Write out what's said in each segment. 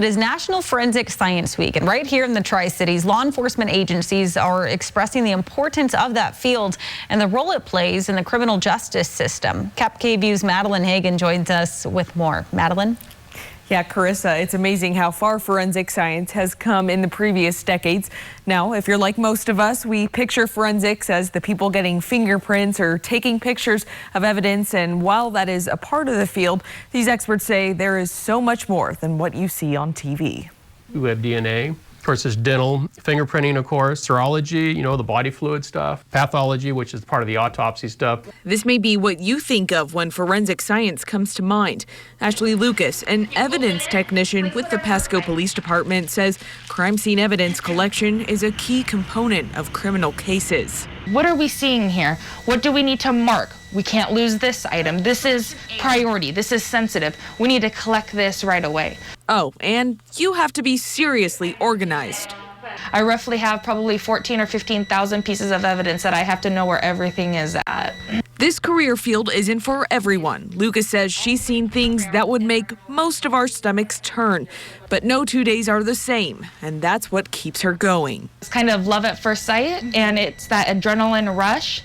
It is National Forensic Science Week, and right here in the Tri-Cities, law enforcement agencies are expressing the importance of that field and the role it plays in the criminal justice system. Cap KVU's Madeleine Hagen joins us with more. Madeleine? Yeah, Carissa, it's amazing how far forensic science has come in the previous decades. Now, if you're like most of us, we picture forensics as the people getting fingerprints or taking pictures of evidence. And while that is a part of the field, these experts say there is so much more than what you see on TV. We have DNA. Of course, there's dental, fingerprinting, of course, serology, the body fluid stuff, pathology, which is part of the autopsy stuff. This may be what you think of when forensic science comes to mind. Ashley Lucas, an evidence technician with the Pasco Police Department, says crime scene evidence collection is a key component of criminal cases. What are we seeing here? What do we need to mark? We can't lose this item. This is priority. This is sensitive. We need to collect this right away. Oh, and you have to be seriously organized. I roughly have probably 14 or 15,000 pieces of evidence that I have to know where everything is at. This career field isn't for everyone. Lucas says she's seen things that would make most of our stomachs turn. But no 2 days are the same, and that's what keeps her going. It's kind of love at first sight, and it's that adrenaline rush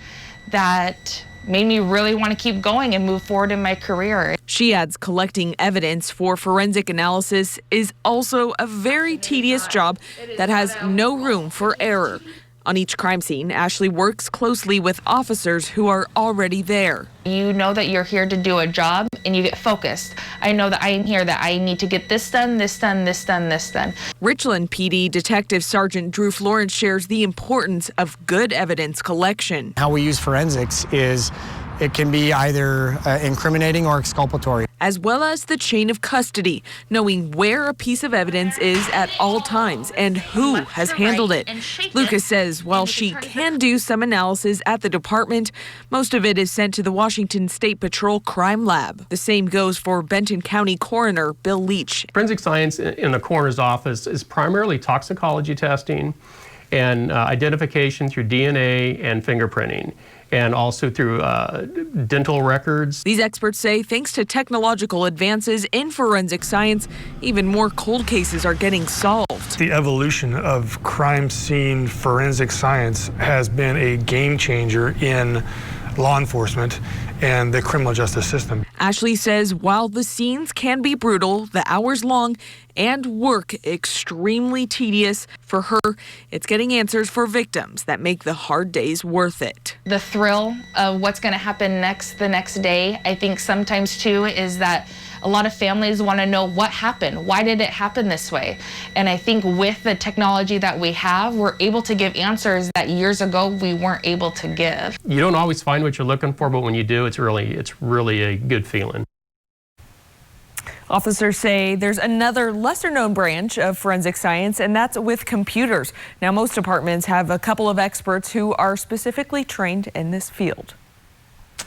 that made me really want to keep going and move forward in my career. She adds collecting evidence for forensic analysis is also a very tedious job that has no room for error. On each crime scene, Ashley works closely with officers who are already there. You know that you're here to do a job and you get focused. I know that I'm here, that I need to get this done, this done, this done, this done. Richland PD Detective Sergeant Drew Florence shares the importance of good evidence collection. How we use forensics is it can be either incriminating or exculpatory. As well as the chain of custody, knowing where a piece of evidence is at all times and who has handled it. Lucas says while she can do some analysis at the department, most of it is sent to the Washington State Patrol Crime Lab. The same goes for Benton County Coroner Bill Leach. Forensic science in the coroner's office is primarily toxicology testing and identification through DNA and fingerprinting, and also through dental records. These experts say thanks to technological advances in forensic science, even more cold cases are getting solved. The evolution of crime scene forensic science has been a game changer in law enforcement and the criminal justice system. Ashley says while the scenes can be brutal, the hours long, and work extremely tedious, for her, it's getting answers for victims that make the hard days worth it. The thrill of what's going to happen the next day, I think sometimes too is that a lot of families want to know what happened. Why did it happen this way? And I think with the technology that we have, we're able to give answers that years ago we weren't able to give. You don't always find what you're looking for, but when you do, it's really a good feeling. Officers say there's another lesser-known branch of forensic science, and that's with computers. Now, most departments have a couple of experts who are specifically trained in this field.